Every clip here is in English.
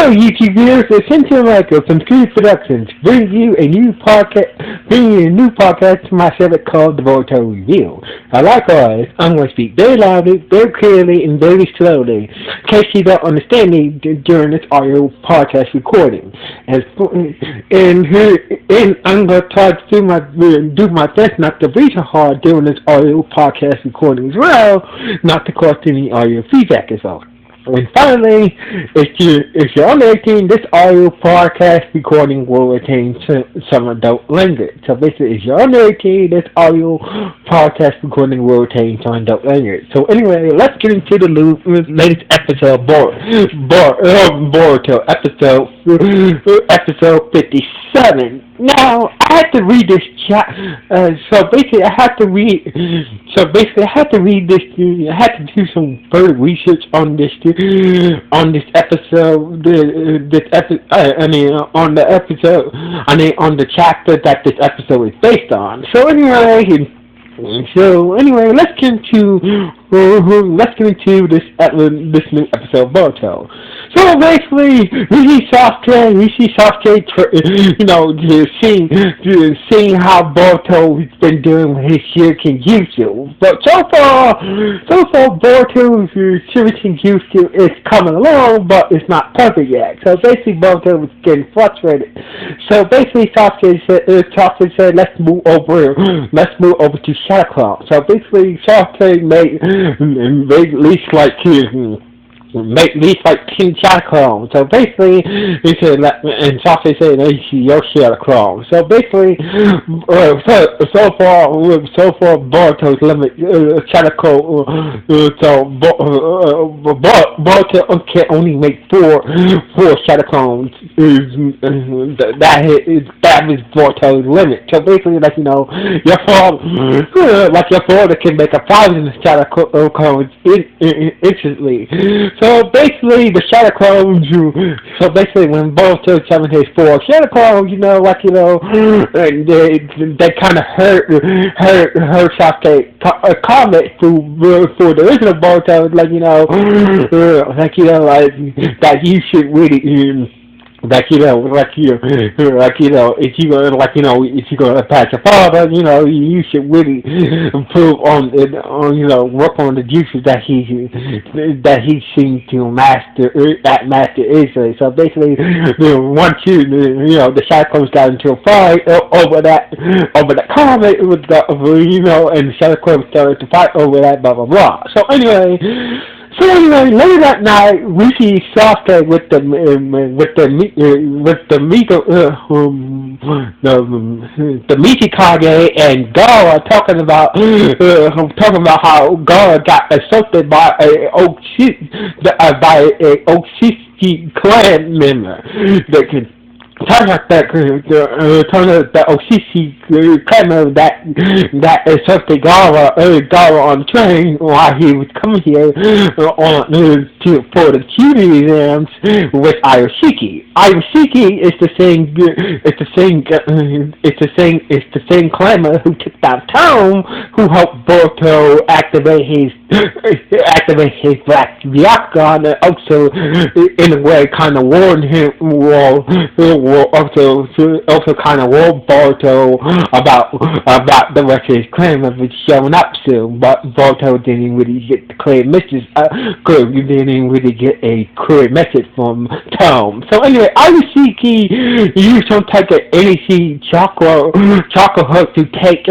YouTube viewers, it's Cynthia Michael from Screen Productions, bringing you a new podcast to my segment called the Boruto Review. Likewise, I'm going to speak very loudly, very clearly, and very slowly, in case you don't understand me during this audio podcast recording. And I'm going to try to do my best not to be so hard during this audio podcast recording as well, not to cause any audio feedback as well. And finally, if you're under 18, this audio podcast recording will contain some adult language. So basically, if you're under 18, this audio podcast recording will contain some adult language. So anyway, let's get into the latest episode of Boruto, episode 57. Now, I had to read this so basically I had to read this, I had to do some further research on this episode, on the chapter that this episode is based on. So anyway, let's get into this new episode of Boruto. So basically, we see Sasuke, seeing how Boruto has been doing with his Shuriken Jutsu. But so far, Boruto's Shuriken Jutsu is coming along, but it's not perfect yet. So basically, Boruto was getting frustrated. So basically, Sasuke said, let's move over to Shadow Claw. So basically, Sasuke made at least like 10 Shadow Clones. So basically, he said, and Sasuke said, your Shadow Clone. So basically, so far, Boruto's limit Shadow Clone. Boruto can only make four Shadow Clones. That is Boruto's limit. So basically, your father can make 1,000 Shadow Clones instantly. So basically, the Shadow Clones, so basically when Boruto summoned his 4 Shadow Clones, they kind of hurt Sasuke comment for the original Boruto, that you should really, if you're gonna pass your father, you should really improve work on the juices that he seems to master easily. So basically, once the Shadow Clones got into a fight over that comment with and the Shadow Clones started to fight over that, blah blah blah. So anyway, later that night, we see Sasuke with the Michikage and Gaara talking about how Gaara got assaulted by a Oshiki clan member. Turns out that Oshiki clan member that assaulted Gaara on the train while he was coming here for the cutie exams with Ayoshiki. Ayoshiki is the same clanmer who took down Tom, who helped Boruto activate his black Byakugan, and also in a way kind of warned him, also kind of warned Boruto about the rest of his clan members showing up soon, but Boruto didn't really get the clear message. Didn't really get a clear message from Tom. So anyway, Ayoshiki used some type of energy chakra hook to take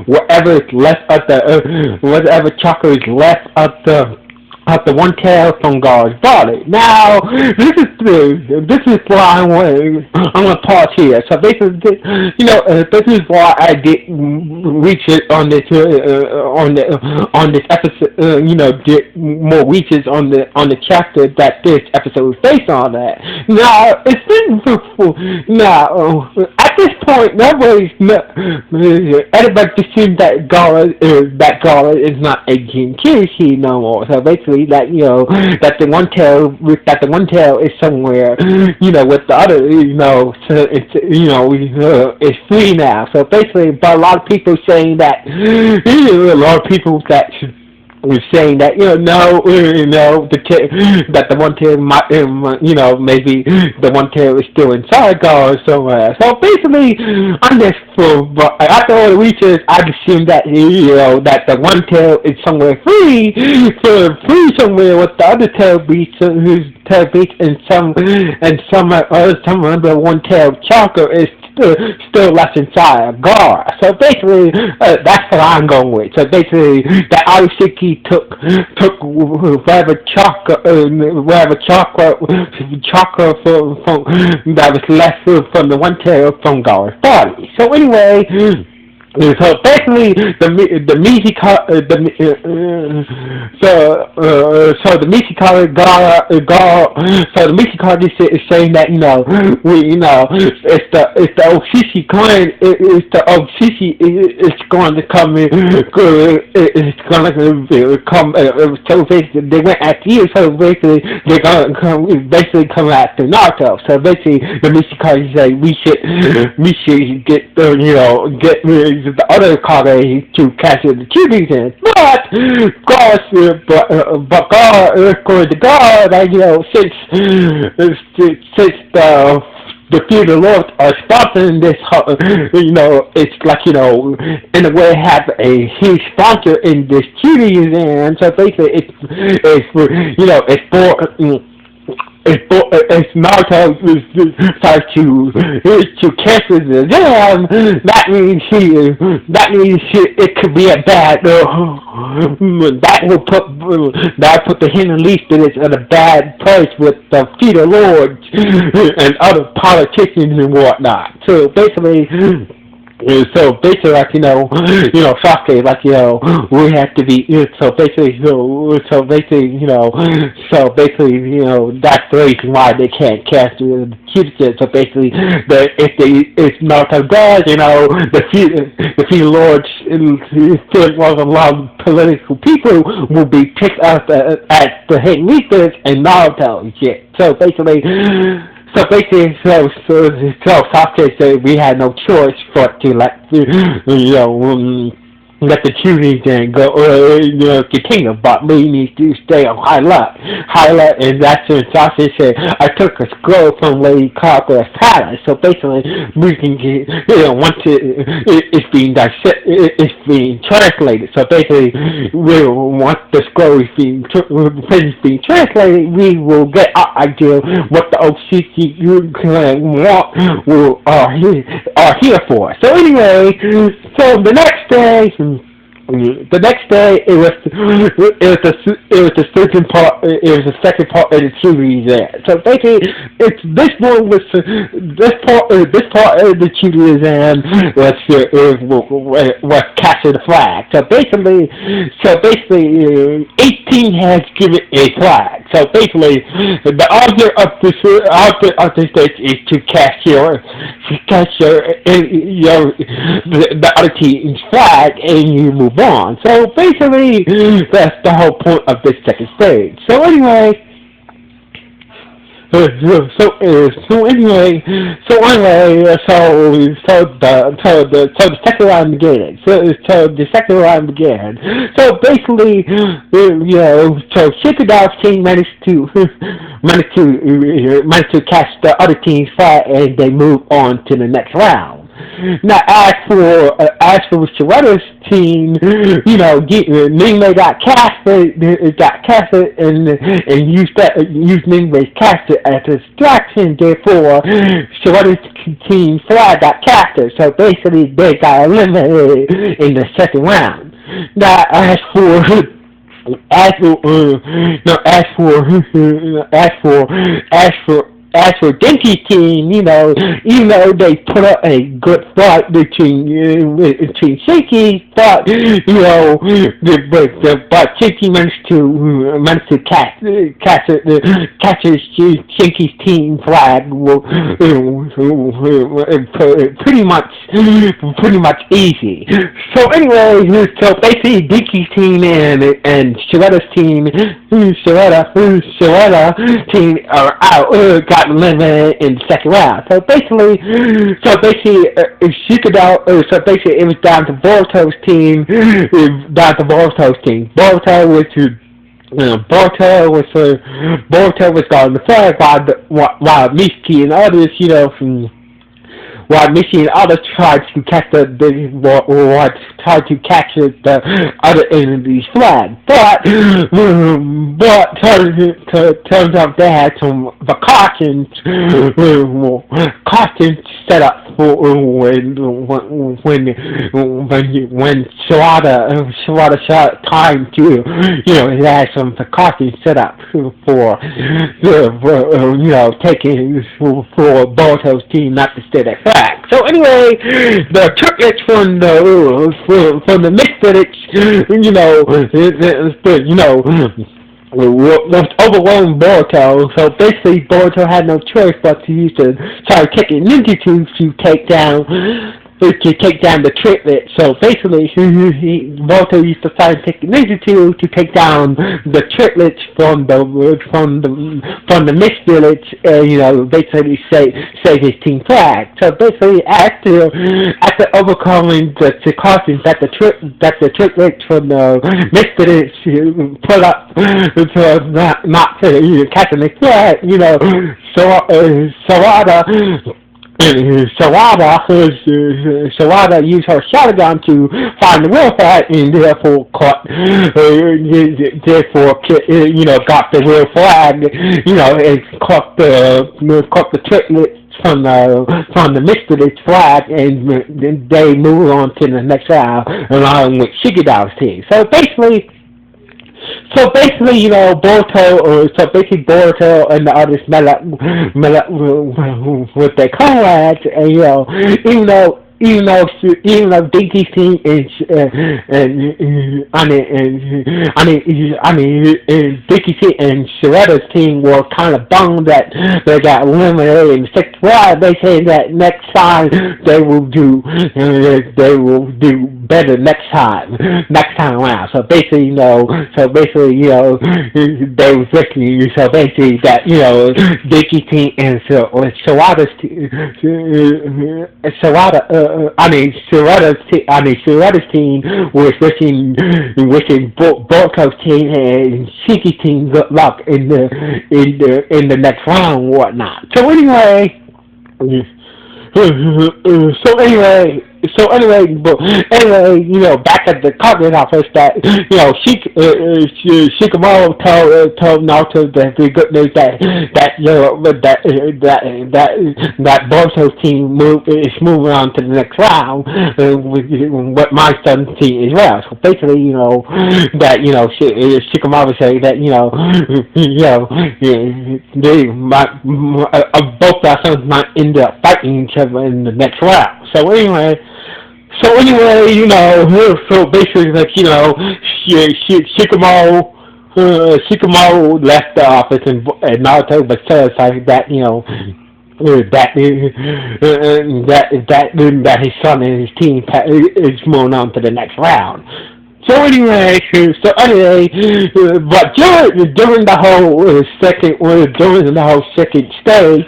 whatever is left of whatever chakra is left of the one tail from Gaara's body. Now, this is why I'm gonna pause here. So basically, this is why I did research on this episode. Did more research on the chapter that this episode is based on. That now it's been at this point, everybody assumes that Gaara is not a Jinkishi no more. So basically, that the one tail is somewhere, with the other, so it's free now. So basically, but a lot of people saying that, a lot of people that was saying that no, that the one tail might maybe the one tail is still inside God or somewhere. So basically, on this, but after all the research, I assumed that that the one tail is somewhere free somewhere with the other tail beasts whose tail beasts some other one tail chakra is still left inside of God. So basically, that's what I'm going with. So basically, that Arishiki took whatever chakra from that was left from the one tail from God's body. So anyway. So basically, the Mishikari, so the Mishikari so the Mishikari is saying that it's the Oshishi clan, it's the Oshishi is going to come in, it's going to come. So basically, they went after you. So basically, they're going to come after Naruto. So basically, the Mishikari say we should get get the other Kage to capture the Chibi's in. But God, according to God, since the few Lord are sponsoring this, it's like, in a way have a huge sponsor in this Chibi's, and so basically it's for if Naruto starts to cancel the exam, that means it could be a bad that put the human least in a bad place with the feudal lords and other politicians and whatnot. So basically. So basically, like Sasuke, like we have to be. So basically, that's the reason why they can't cast the Kyuubi. So basically, if Naruto does, the few lords, a lot of political people will be picked up at the hit research and Naruto and shit. So basically. So Sasuke said we had no choice but to let the Chunin then go, continue, but we need to stay on high alert, and that's when Sasuke said, I took a scroll from Lady Kagura's palace, so basically, we can get, once it's being translated, so basically, once the scroll is being translated, we will get our idea what the OCC are here for. So anyway, so the next day, it was the second part. It was the second part of the series there. So basically, this part of the series was capture the flag. So basically, 18 has given a flag. So basically, the object of this stage is to capture the other team's flag, and you move on. So basically, that's the whole point of this second stage. So anyway, the second round began. So the second round began. So basically, so Shikadai's team managed to catch the other team's flag, and they move on to the next round. Now, as for Shirada's team, Ningmei got casted, and used Ningmei's casted as a distraction. Therefore, Shirada's team flag got casted. So basically, they got eliminated in the second round. Now, as for Genki's team, even though they put up a good fight between Shinki, but but Shinki managed to capture Shinki's team flag pretty much easy. So anyway, so basically Genki's team and Shirada's team are out. got eliminated in the second round. So basically, it was down to Boruto's team. Boruto was to Boruto was going to flag while Mishki and others, while Missy and others tried to catch tried to capture the other enemy's flag, but turns out they had some precautions set up for when Sawada shot time to it had some precautions set up for taking for Boruto's team not to stay that fast. So anyway, the triplets from the Misfits, was overwhelming Boruto. So basically, Boruto had no choice but to use the taking ninjutsu to take down the triplet. So basically, Boruto used to try to take ninjutsu to take down the triplets from the Mist Village. Basically save his team flag. So basically, after overcoming the precautions that the triplets from the Mist Village put up to not to catching the flag, Sawada used her shotgun to find the real flag and therefore got the real flag, and caught the triplets from the Mystics flag, and then they move on to the next round along with Shigedao's team. So basically, Boruto and the others met up with their comrades, and even though Dinky's team Dinky's team and Shredder's team were kind of bummed that they got eliminated in the sixth round, they say that next time they will do better next time around. So basically, they was listening. So basically, that Dinky's team and Shredder's team was wishing Boruto's team and Shiki's team good luck in the next round and whatnot. So anyway, back at the Congress office, that Shikamaru told Naruto the good news that Boruto's team is moving on to the next round with my son's team as well. So basically, Shikamaru said that both our sons might end up fighting each other in the next round. So anyway, basically, Shikamaru left the office, and Naruto was satisfied that that his son and his team is moving on to the next round. So anyway, but during the whole second stage,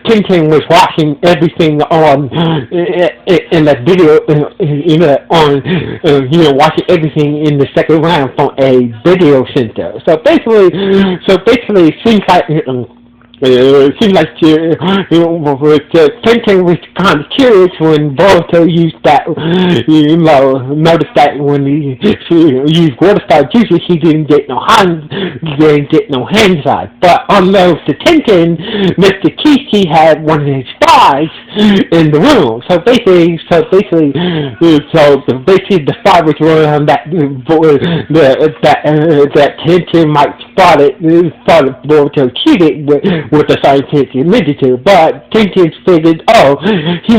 Tintin was watching everything on in the video, watching everything in the second round from a video center. So basically, it seems like. Tintin was kind of curious when Boruto used that, noticed that when he used water style juices, he didn't get no hands on. But unbeknownst to Tintin, Mr. Kishi had one of his spies in the room. So basically, the spy was running on that Tintin might spot Boruto cheated with the scientific ninjutsu, but Tintin figured, he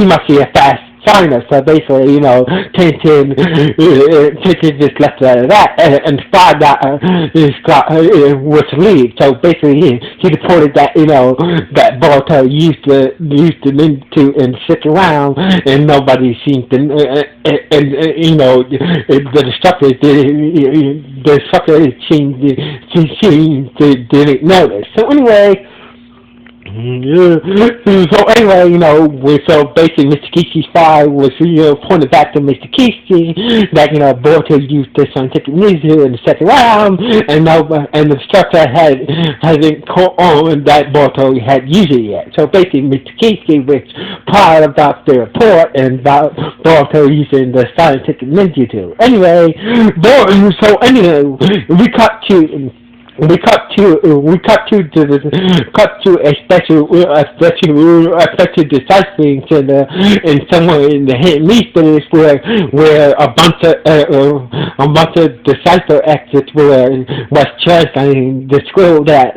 must be a fast sign-up. So basically, Tintin, Tintin just left it out of that, and found out Scott was to leave. So basically, he reported that that Boruto used the ninja and stick around, and nobody seemed to, the destructor didn't notice. So anyway. Yeah. So anyway, so basically Mr. Kishi's file was, pointed back to Mr. Kishi that, Boruto used this scientific ninja in the second round, and the instructor hasn't caught on that Boruto had used it yet. So basically Mr. Kishi was proud about the report and about Boruto using the scientific ninja tool. Anyway, we cut to a special deciphering center in somewhere in the hidden eastern where a bunch of decipher exits was translating the scroll that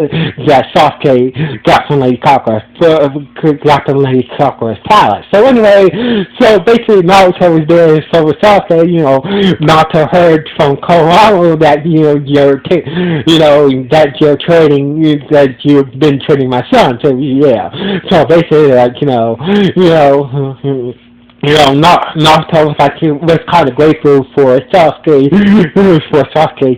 Sasuke got from Lady Sakura's palace. So anyway, so basically Naruto was there, so was Sasuke. Naruto heard from Konohamaru that that you've been training my son. So yeah. So basically, Naruto was kind of grateful for Sasuke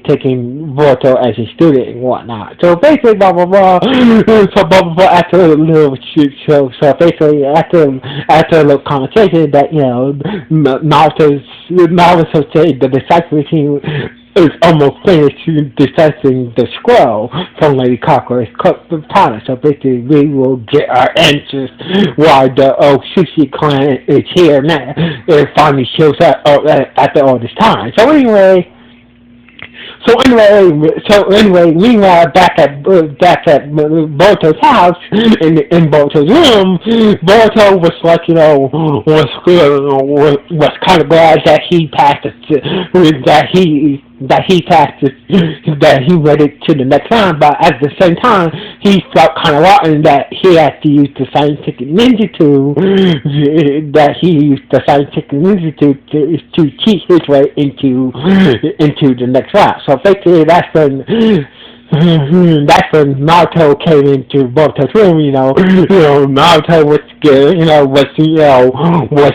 taking Boruto as his student and whatnot. So basically, blah blah blah. So blah blah blah. After a little so basically after a little conversation that Naruto said the deciphering team is almost finished deciphering the scroll from Lady Sakura's palace. So basically, we will get our answers while the Sushi clan is here now. It finally shows up after all this time. So anyway, meanwhile, back at Boruto's house, in Boruto's room, Boruto was was kind of glad that he passed that he made it to the next round, but at the same time, he felt kind of rotten that he had to use the scientific ninja tool, to cheat his way into the next round. So basically, that's when Naruto came into Boruto's room. Naruto was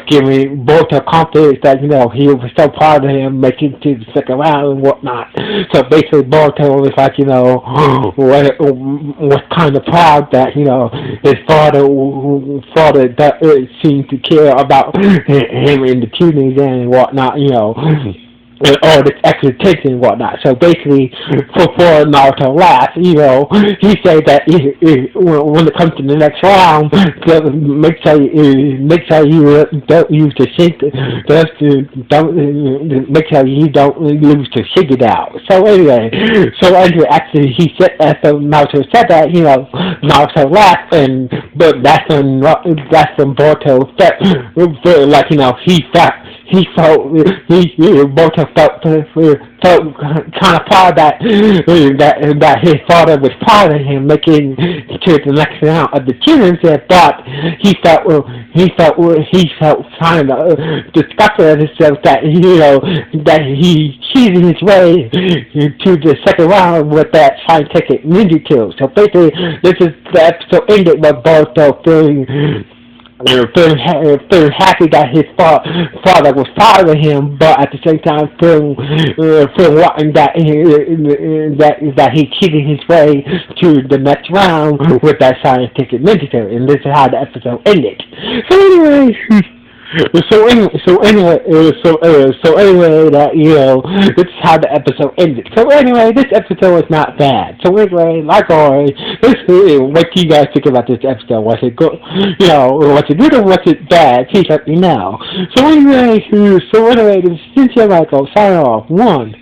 giving Boruto confidence that he was so proud of him making it to the second round and whatnot. So basically, Boruto was was kind of proud that his father seemed to care about him in the tuning and whatnot. And all this extra tension and whatnot. So basically, before Naruto laughed, he said that when it comes to the next round, make sure you don't use the make sure you don't lose the Shigidao. So anyway, after Naruto said that, Naruto laughed, but that's when Boruto Boruto felt kind of proud that his father was proud of him making to the next round of the championship, but he felt kind of disgusted at himself that he cheated his way to the second round with that scientific ninja tool. So basically, this is the episode ended with Boruto feeling happy that his father was proud of him, but at the same time feeling rotten that he cheated his way to the next round with that scientific ninja tool. And this is how the episode ended. So anyway. So anyway, that this is how the episode ended. So anyway, this episode was not bad. So anyway, like always, what do you guys think about this episode? Was it good? Was it good or was it bad? Please let me know. So anyway, this is Cynthia Michael signing off. 1,